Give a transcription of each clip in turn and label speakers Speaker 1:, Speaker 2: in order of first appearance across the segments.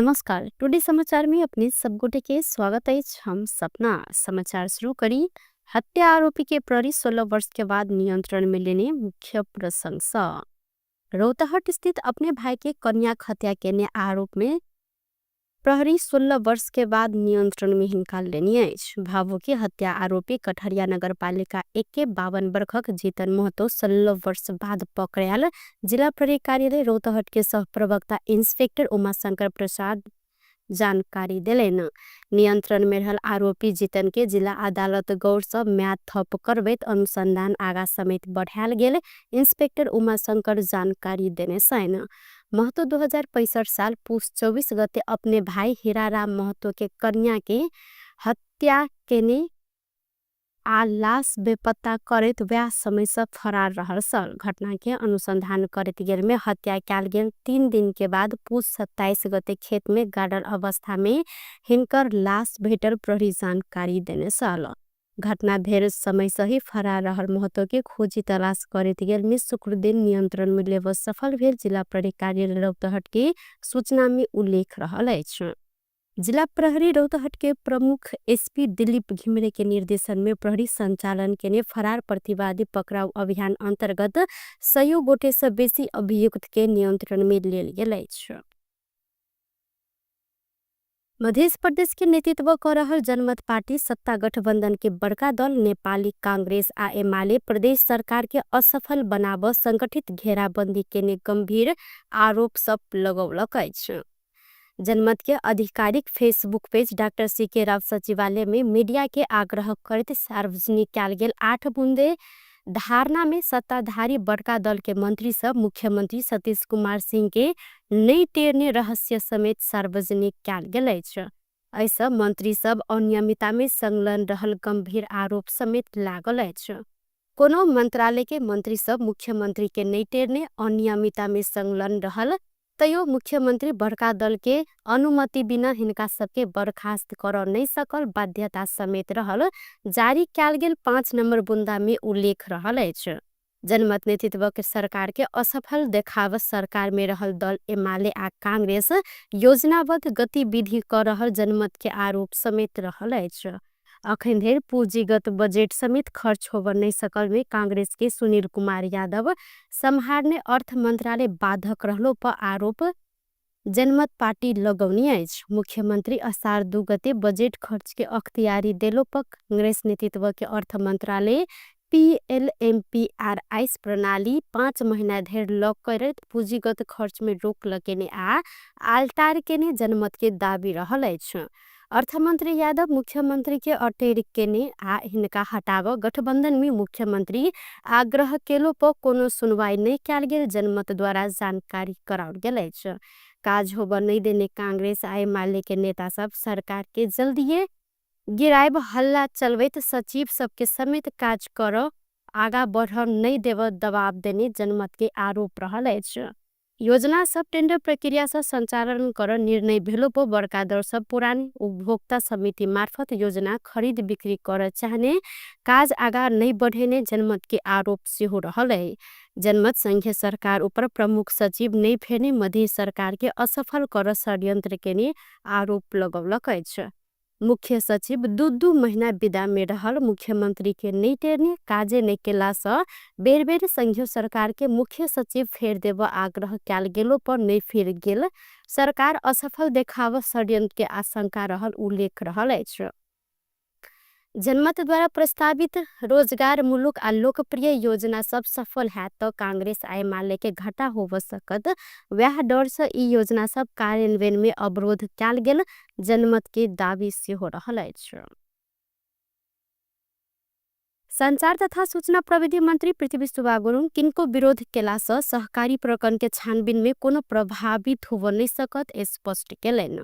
Speaker 1: नमस्कार। टुडे समाचार में अपने सब गोटे के स्वागत है। हम सपना समाचार शुरू करी। हत्या आरोपी के प्रहरी 16 वर्ष के बाद नियंत्रण में लेने मुख्य प्रशंसा। रोहतहट स्थित अपने भाई के कन्या हत्या के आरोप में प्रहरी 16 वर्ष के बाद नियंत्रण में हिनका लेनी है। भावो के हत्या आरोपी कठरिया नगर पालिका 1 के 52 वर्षक जीतन महतो 16 वर्ष बाद पकड़ायल। जिला प्रहरी कार्यालय रोहतहट के सह प्रवक्ता इंस्पेक्टर उमाशंकर प्रसाद जानकारी दिलेन। नियंत्रण में रहल आरोपी जीतन के जिला अदालत गौर से म्याद थप करबैत अनुसंधान आगा समेत बढ़ायल गेल। इंस्पेक्टर उमाशंकर जानकारी देने सैन महतो 2065 साल पुष 24 गते अपने भाई हीराराम महतो के कन्या के हत्या केने आ लाश बेपत्ता करत व्याह समय से फरार रहल सल। घटना के अनुसंधान करत गेल में हत्या कैल गेल 3 दिन के बाद पुष 27 गते खेत में गाड़ल अवस्था में हिनकर लाश भेटल प्रहरी जानकारी देने सल। घटना भेल समय से ही फरार रहल महतो के खोजी तलाश करत गेल में शुक्र दिन नियंत्रण में लेव सफल भेल। जिला प्रहरी कार्यालय रोहतहट के सूचना में उल्लेख रहल अछि। जिला प्रहरी रोहतहट के प्रमुख एसपी दिलीप घिमरे के निर्देशन में प्रहरी संचालन के फरार प्रतिवादी पकड़ाव अभियान अंतर्गत 100 गोटे से बेसी अभियुक्त के नियंत्रण में लेल गेल अछि। मध्य प्रदेश के नेतृत्व कर रहल जनमत पार्टी सत्ता गठबंधन के बड़का दल नेपाली कांग्रेस आ एमाले प्रदेश सरकार के असफल बनाब संगठित घेराबंदी के गंभीर आरोप सब लगौलक अछि। जनमत के आधिकारिक Facebook page doctor CK Rao सचिवालय में मीडिया के आग्रह करते सार्वजनिक कैल गेल 8 बूंदे धारणा में सत्ताधारी बड़का दल के मंत्री सब मुख्यमंत्री सतीश कुमार सिंह के नहीं टेरने रहस्य समेत सार्वजनिक कैल गेल अछि। ऐसा मंत्री सब अनियमितता में संलग्न रहल गंभीर आरोप समेत लागल अछि। कोनो मंत्रालय के मंत्री सब मुख्यमंत्री के नहीं टेरने अनियमितता में संलग्न रहल तयो मुख्यमंत्री बड़का दल के अनुमति बिना हिनका सबके बर्खास्त कर नहीं सकल बाध्यता समेत रहल जारी कैल गेल 5 नंबर बुंदा में उल्लेख रहल अछि। जनमत नेतृत्व के सरकार के असफल देखाव सरकार में रहल दल एमाले आ कांग्रेस योजनाबद्ध गतिविधि कर रहल जनमत के आरोप समेत रहल अछि। अखन धरि पूंजीगत बजट समेत खर्च होवर नहीं सकल में कांग्रेस के सुनील कुमार यादव संहारने अर्थ मंत्रालय बाधक रहलो पर आरोप जनमत पार्टी लगौनी अछि। मुख्यमंत्री अषाढ़ 2 गते बजट खर्च के अख्तियारी देलो पर कांग्रेस नेतृत्व के अर्थ मंत्रालय PLMPRI प्रणाली 5 महीना धरि लॉक करत पूंजीगत खर्च में रोक लगेने आ आल्टार केने जनमत के दाबी रहल अछि। अर्थमंत्री यादव मुख्यमंत्री के अटेर केने आ हिनका हटाव गठबंधन में मुख्यमंत्री आग्रह केलो पर कोनो सुनवाई नहीं कैल गेल जनमत द्वारा जानकारी कराओल गेल अछि। काज होबर नहीं देने कांग्रेस आ एमाले के नेता सब सरकार के जल्दीए गिरायब हल्ला चलबैत सचिव सबके समेत काज कर आगा बढ़ नहीं देव दबाव देने जनमत के आरोप रहल अछि। योजना सब टेंडर प्रक्रिया से संचालन कर निर्णय भेलो पर बड़का दल सब पुरानी उपभोक्ता समिति मार्फत योजना खरीद बिक्री कर चाहने काज आगा नहीं बढ़ेने जनमत के आरोप सेहो रहल है। जनमत संघीय सरकार ऊपर प्रमुख सचिव नहीं फेरने मध्य सरकार के असफल कर षड्यंत्र के आरोप लगौलक अछि। मुख्य सचिव 2 महीना विदा में रहल मुख्यमंत्री के नहीं टेरने काजे नहीं केला से बेर बेर संघीय सरकार के मुख्य सचिव फेर देव आग्रह कैल गेलो पर नहीं फेर गेल सरकार असफल देखाव षड्यंत्र के आशंका रहल उल्लेख रहल अछि। जनमत द्वारा प्रस्तावित रोजगार मुलुक आ लोकप्रिय योजना सब सफल है तो कांग्रेस आ एमाले के घाटा होव सकत वह डर से ई योजना सब कार्यान्वयन में अवरोध कैल गेल जनमत के दावी सेहो रहल अछि। संचार तथा सूचना प्रविधि मंत्री पृथ्वी सुब्बा गुरुङ किनको विरोध केला से सहकारी प्रकरण के छानबीन में कोनो प्रभावित होव नहीं सकत स्पष्ट केलैन।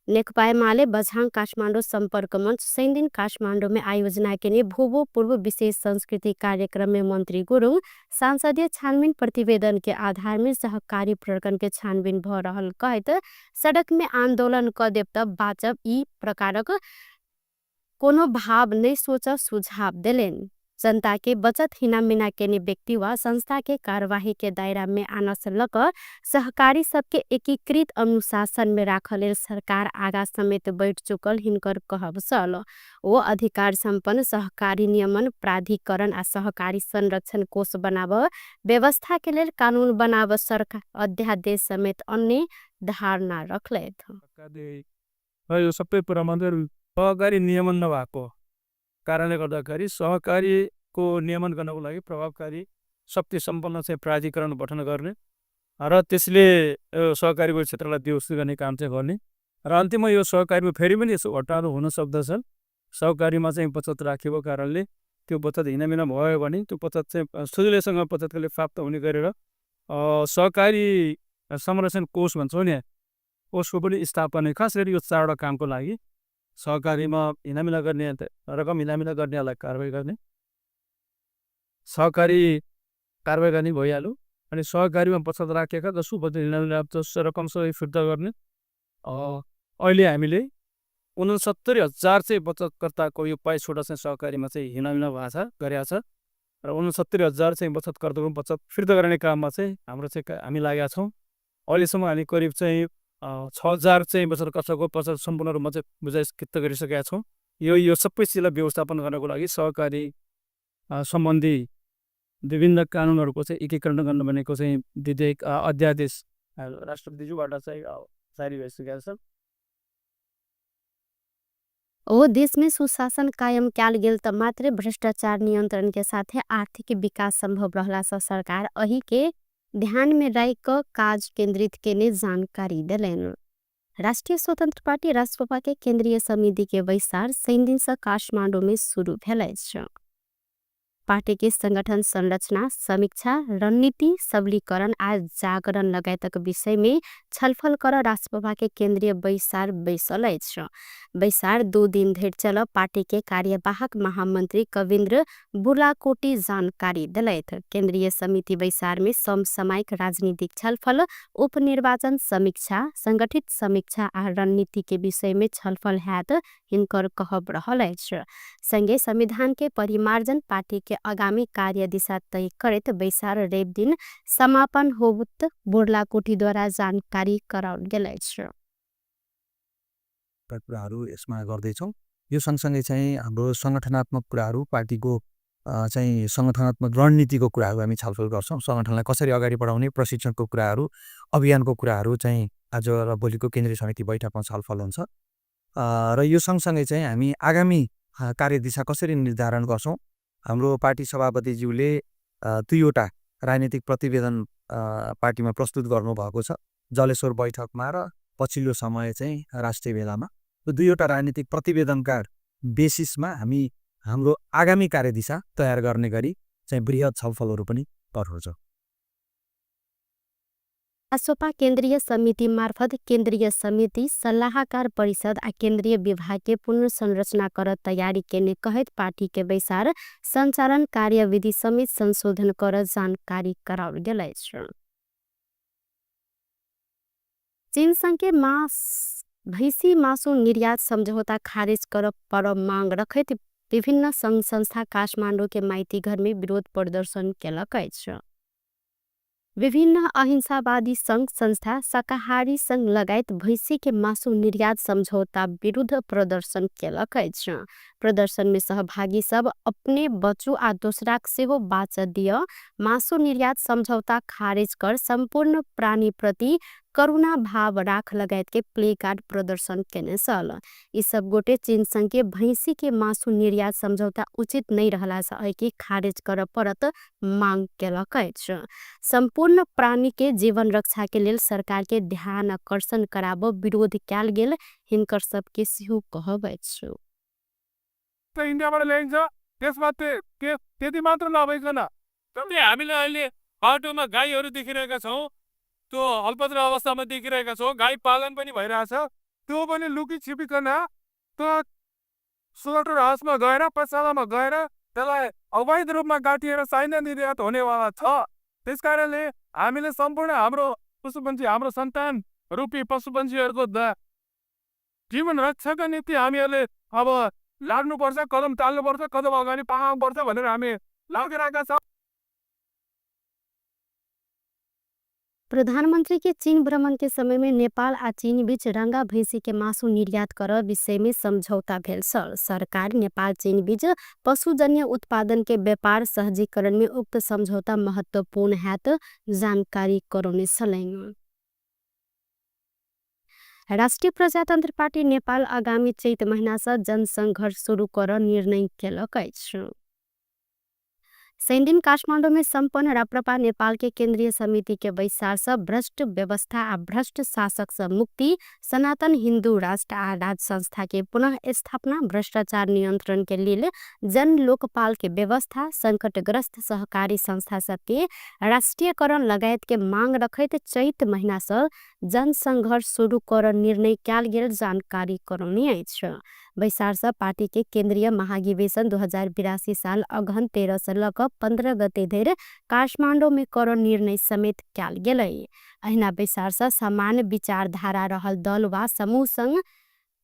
Speaker 1: नेकपा एमाले बझाङ काठमाडौँ संपर्क मंच दिन काठमाडौँ में आयोजना के भूभो पूर्व विशेष संस्कृति कार्यक्रम में मंत्री गुरुङ सांसदीय छानबीन प्रतिवेदन के आधार में सहकारी प्रकरण के छानबीन भ रहल कहत सड़क में आंदोलन क देव तब बाचब ई प्रकारक कोनो भाव नहीं सोच सुझाव देलेन। जनता के बचत हिनामिना केने व्यक्ति व संस्था के कार्यवाही के दायरा में आना से लकर सहकारी सबके एकीकृत अनुशासन में राखल लेल सरकार आगा समेत बैठ चुकल हिनकर कहब सल। वो अधिकार संपन्न सहकारी नियमन प्राधिकरण आ सहकारी संरक्षण कोष बनाव व्यवस्था के लेल कानून बनाव सरकार अध्यादेश समेत अन्य धारणा रखलेथ।
Speaker 2: यो सबै कुरामा सहकारी नियमन नभएको कारणले गर्दाखेरि सहकारीको नियमन गर्नको लागि प्रभावकारी शक्ति सम्पन्न चाहिँ प्राधिकरण गठन गर्ने र त्यसले सहकारीको क्षेत्रलाई व्यवस्थित गर्ने काम चाहिँ गर्ने र अन्तिममा यो सहकारीमा फेरि पनि यसो घटाहरू हुन सक्दछ। सहकारीमा चाहिँ बचत राखेको कारणले त्यो बचत हिनामिना भयो भने त्यो बचत चाहिँ सजिलैसँग बचतले प्राप्त हुने गरेर सहकारी संरक्षण कोष भन्छौँ नि, कोषको पनि स्थापना खास गरी यो चारवटा कामको लागि सहकारीमा हिनामिना गर्ने रकम हिनामिना गर्नेहरूलाई कारवाही गर्ने, सहकारी कारवाही गर्ने भइहाल्यो। अनि सहकारीमा बचत राखेका जसको बचत हिनामिना रकम सबै फिर्ता गर्ने। अहिले हामीले 69,000 चाहिँ बचतकर्ताको यो 22वटा चाहिँ सहकारीमा चाहिँ हिनामिना गरेको छ र 69,000 चाहिँ बचतकर्ताको बचत फिर्ता गर्ने काममा चाहिँ हाम्रो चाहिँ हामी लागेका छौँ। अहिलेसम्म हामी करिब चाहिँ 6,000 चाहिँ बचतकर्ताको बचत सम्पूर्ण रूपमा चाहिँ बुझाइकृत गरिसकेका छौँ। यो सबै चिजलाई व्यवस्थापन गर्नको लागि सहकारी सम्बन्धी विभिन्न कानुनहरूको चाहिँ एकीकरण गर्न भनेको चाहिँ विधेयक अध्यादेश राष्ट्रपतिज्यूबाट चाहिँ जारी भइसकेका छ।
Speaker 1: ओ देश में सुशासन कायम कैल गेल त मात्र भ्रष्टाचार नियंत्रण के साथ आर्थिक विकास संभव रहला से सरकार अही के ध्यान में राख काज केंद्रित केने जानकारी दिलेन। राष्ट्रीय स्वतंत्र पार्टी राष्ट्रसभा के केंद्रीय समिति के बैसार 3 दिन से काठमांडू में शुरू भेल। पार्टी के संगठन संरचना समीक्षा रणनीति सबलीकरण आ जागरण लगायतक विषय में छलफल कर राष्ट्रसभा के केंद्रीय बैसार बैसल। बैसार 2 दिन धरि चल पार्टी के कार्यवाहक महामंत्री कविन्द्र बुलाकोटी जानकारी दिलैथ। केंद्रीय समिति बैसार में समसामयिक राजनीतिक छलफल, उपनिर्वाचन समीक्षा, संगठित समीक्षा आ रणनीति के विषय में छलफल हैत हिनकर कहब रहल। संगे संविधान के परिमार्जन पार्टी के आगामी कार्य दिशा तय करत बैसार रेब दिन समापन होत बुर्लाकोटी द्वारा जानकारी गराउल गेल।
Speaker 3: कुराहरू यसमा गर्दैछौँ। यो सँगसँगै चाहिँ हाम्रो सङ्गठनात्मक कुराहरू, पार्टीको चाहिँ सङ्गठनात्मक रणनीतिको कुराहरू हामी छलफल गर्छौँ। सङ्गठनलाई कसरी अगाडि बढाउने, प्रशिक्षणको कुराहरू, अभियानको कुराहरू चाहिँ आज र भोलिको केन्द्रीय समिति बैठकमा छलफल हुन्छ। र यो सँगसँगै चाहिँ हामी आगामी कार्यदिशा कसरी निर्धारण गर्छौँ। हाम्रो पार्टी सभापतिज्यूले 2वटा राजनीतिक प्रतिवेदन पार्टीमा प्रस्तुत गर्नुभएको छ, जलेश्वर बैठकमा र पछिल्लो समय चाहिँ राष्ट्रिय भेलामा। 2वटा राजनीतिक प्रतिवेदनका बेसिसमा हामी हाम्रो आगामी कार्यदिशा तयार गर्ने गरी चाहिँ बृहत छलफलहरू पनि गर्छौँ।
Speaker 1: राष्ट्रसभा केंद्रीय समिति मार्फत केंद्रीय समिति सलाहकार परिषद आ केंद्रीय विभाग के पुनर्संरचना कर तैयारी केने कहत पार्टी के बैसार संचालन कार्यविधि समेत संशोधन कर जानकारी कराउल गेल। चीन संगे भैंसी मासु निर्यात समझौता खारिज कर पर मांग रखत विभिन्न संघ संस्था काठमांडू के माइती घर में विरोध प्रदर्शन केलक। विभिन्न अहिंसावादी संघ संस्था शाकाहारी संघ लगायत भैंसी के मासु निर्यात समझौता विरुद्ध प्रदर्शन केलक। प्रदर्शन में सहभागी सब अपने बच्चू आ दोसराक सेहो बाच दिय मासु निर्यात समझौता खारिज कर संपूर्ण प्राणी प्रति करुणा भाव राख लगायत के प्ले कार्ड प्रदर्शन केने सल। ई सब गोटे चीन संगे भैंसी के मासु निर्यात समझौता उचित नहीं रहला से कि खारिज कर परत मांग केलक। संपूर्ण प्राणी के जीवन रक्षा के लेल सरकार के ध्यान आकर्षण कराब विरोध कैल गेल हिनकर सबके सेहो कहब।
Speaker 2: इन्डियाबाट ल्याइन्छ, त्यसमा त्यति मात्र नभइकन हामीले अहिले बाटोमा गाईहरू देखिरहेका छौँ, त्यो अल्पत्र अवस्थामा देखिरहेका छौँ। गाई पालन पनि भइरहेछ, त्यो पनि लुकी छिपिकन त्यो स्लोटर हाउसमा गएर पसलामा गएर त्यसलाई अवैध रूपमा काटिएर चाइना निर्यात हुनेवाला छ। त्यस कारणले हामीले सम्पूर्ण हाम्रो पशुपन्छी, हाम्रो सन्तान रूपी पशुपन्छीहरूको जीवन रक्षाका निम्ति हामीहरूले अब लाग्नुपर्छ, कदम चाल्नुपर्छ, कदम अगाडि पार्नुपर्छ भनेर हामी लागिरहेका छौँ।
Speaker 1: प्रधानमंत्री के चीन भ्रमण के समय में नेपाल आ चीन बीच रंगा भैंसी के मासु निर्यात कर विषय में समझौता भेल छल। सरकार नेपाल चीन बीच पशुजन्य उत्पादन के व्यापार सहजीकरण में उक्त समझौता महत्वपूर्ण हैत जानकारी करौने छलैन। राष्ट्रिय प्रजातन्त्र पार्टी नेपाल आगामी चैत महीना से जनसंघर्ष शुरू कर निर्णय केलक अछि। दिन काठमाडौँ में संपन्न राप्रपा नेपाल के केंद्रीय समिति के बैसार से भ्रष्ट व्यवस्था आ भ्रष्ट शासक से मुक्ति, सनातन हिंदू राष्ट्र आ राज संस्था के पुनः स्थापना, भ्रष्टाचार नियंत्रण के लिए जन लोकपाल के व्यवस्था, संकटग्रस्त सहकारी संस्था सबके राष्ट्रीयकरण लगायत के मांग रखैत चैत महीना से जनसंघर्ष शुरू कर निर्णय कैल गेल जानकारी करौनी अछि। बैसार से पार्टी के केंद्रीय महाधिवेशन 2082 साल अगहन 13 से लग 15 गते धरि काठमाडौँ में कर निर्णय समेत कैल गेलै। अहिना बैसार से सामान्य विचारधारा रहल दल वा समूह संग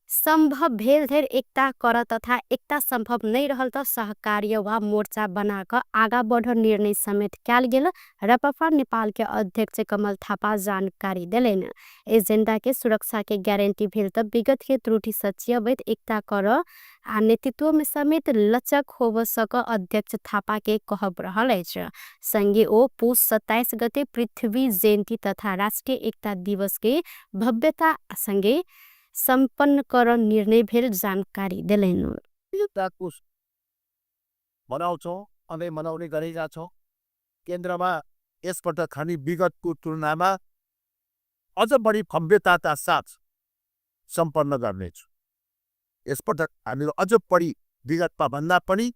Speaker 1: संभव भेल धरि एकता कर तथा एकता संभव नहीं रहल त सहकार्य वा मोर्चा बना कर आगा बढ़ निर्णय समेत कैल गेल। राप्रपा नेपाल के अध्यक्ष कमल थापा जानकारी दिलेन। एजेंडा के सुरक्षा के गारंटी भेल त विगत के त्रुटि सचिवैत एकता कर आ नेतृत्व में समेत लचक होव सक अध्यक्ष थापा के कहब रहल अछि। संगे ओ पुष 27 गते पृथ्वी जयंती तथा राष्ट्रीय एकता दिवस के भव्यता संगे संपन्न कर निर्णय भेल जानकारी दिलेन।
Speaker 4: मनाउँछौँ अनि मनाउने गरिरहेका छौँ। केन्द्रमा यसपटक हामी विगतको तुलनामा अझ बढी भव्यताका साथ सम्पन्न गर्नेछौँ। यसपटक हामीले अझ बढी विगतमा भन्दा पनि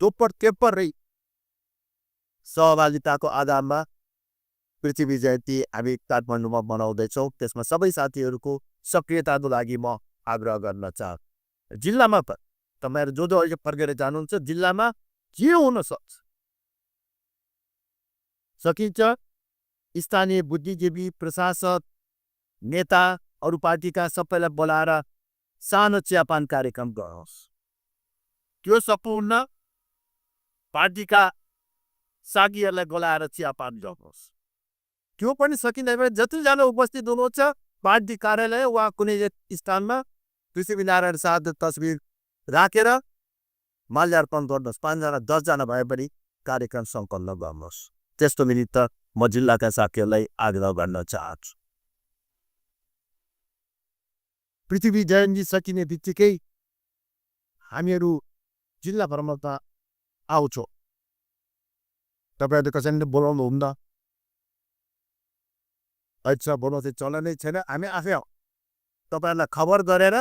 Speaker 4: दोब्बर तेब्बरै सहभागिताको आधारमा पृथ्वी जयन्ती हामी काठमाडौँमा मनाउँदैछौँ। त्यसमा सबै साथीहरूको सक्रियताको लागि म आग्रह गर्न चाहन्छु। जिल्लामा तपाईहरु जो अहिले फर्केर जानुहुन्छ, जिल्लामा के हुन सकिन्छ स्थानीय बुद्धिजीवी, प्रशासक, नेता, अरू पार्टीका सबैलाई बोलाएर सानो चियापान कार्यक्रम गरोस्। त्यो सम्पूर्ण पार्टीका साथीहरूलाई बोलाएर चियापान गर्नुहोस्। त्यो पनि सकिँदैन भने जतिजना उपस्थित हुनुहुन्छ पार्टी कार्यालय वा कुनै स्थानमा पृथ्वीनारायण शाहको तस्बिर राखेर माल्यार्पण गर्नुहोस्। 5 जना 10 जना भए पनि कार्यक्रम सम्पन्न गर्नुहोस्। त्यस्तो निमित्त म जिल्लाका साथीहरूलाई आग्रह गर्न चाहन्छु। पृथ्वी जयन्ती सकिने बित्तिकै हामीहरू जिल्ला भ्रमणमा आउँछौँ। तपाईहरुले कसैले बोलाउनु हुन्न, अच्छा बोलाउँदै चलनै छैन। हामी आफै तपाईहरुलाई खबर गरेर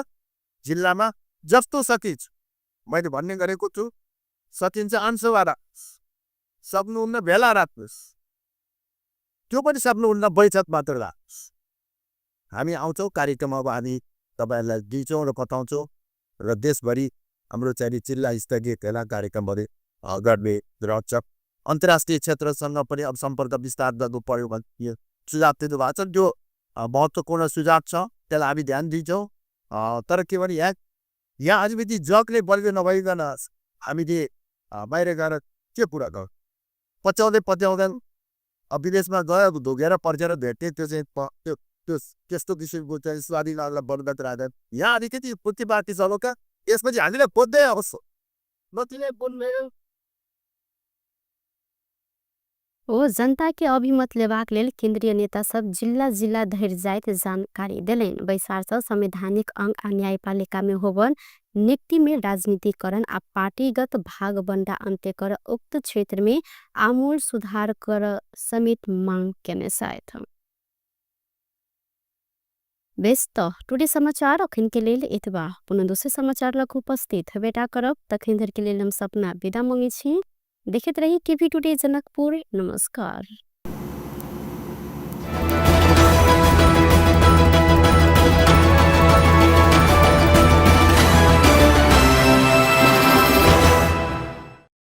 Speaker 4: जिल्लामा जस्तो सकिन्छ, मैले भन्ने गरेको छु, सकिन्छ अंशवा राख्नुहोस्, सक्नुहुन्न भेला राख्नुहोस्, त्यो पनि सक्नुहुन्न बैठक मात्र राख्नुहोस्। हामी आउँछौँ, कार्यक्रम अब हामी तपाईहरुलाई दिन्छौँ र बताउँछौँ र देशभरि हाम्रो चाहिँ जिल्ला स्तरीय खेला कार्यक्रमहरू गर्ने रहन्छ। अन्तर्राष्ट्रिय क्षेत्रसँग पनि अब सम्पर्क विस्तार गर्नु पर्यो भन्ने सुझाव दिनुभएको छ। त्यो महत्त्वपूर्ण सुझाव छ, त्यसलाई हामी ध्यान दिन्छौँ। तर के भने यहाँ अलिकति जगले बलियो नभइकन हामीले बाहिर गएर के कुरा गर्छौँ, पच्याउँदै विदेशमा गयो धोगेर पर्खेर भेट्ने त्यो चाहिँ त्यस्तो किसिमको चाहिँ स्वाधीनतालाई बरगत राख्दैन। यहाँ अलिकति प्रतिपाटी चलोका यसपछि हामीले बोल्दै आउँछ नतिले बोल्ने
Speaker 1: ओ जनता के अभिमत लेबाक लेल केंद्रीय नेता सब जिला जिला धरि जाइत जानकारी दिलेन। बैसार से संवैधानिक अंग आ न्यायपालिका में होवन नियुक्ति में राजनीतिकरण आ पार्टीगत भागबंडा अंत्य कर उक्त क्षेत्र में आमूल सुधार कर समेत मांग केने साथ। व्यस्त टुडे समाचार अखिन के लेल एतबा पुनः दूसरे समाचार लग उपस्थित बेटा करब तखिन धर के लेल हम सपना विदा मांगे छी। देखते रही केवी टुडे जनकपुर। नमस्कार।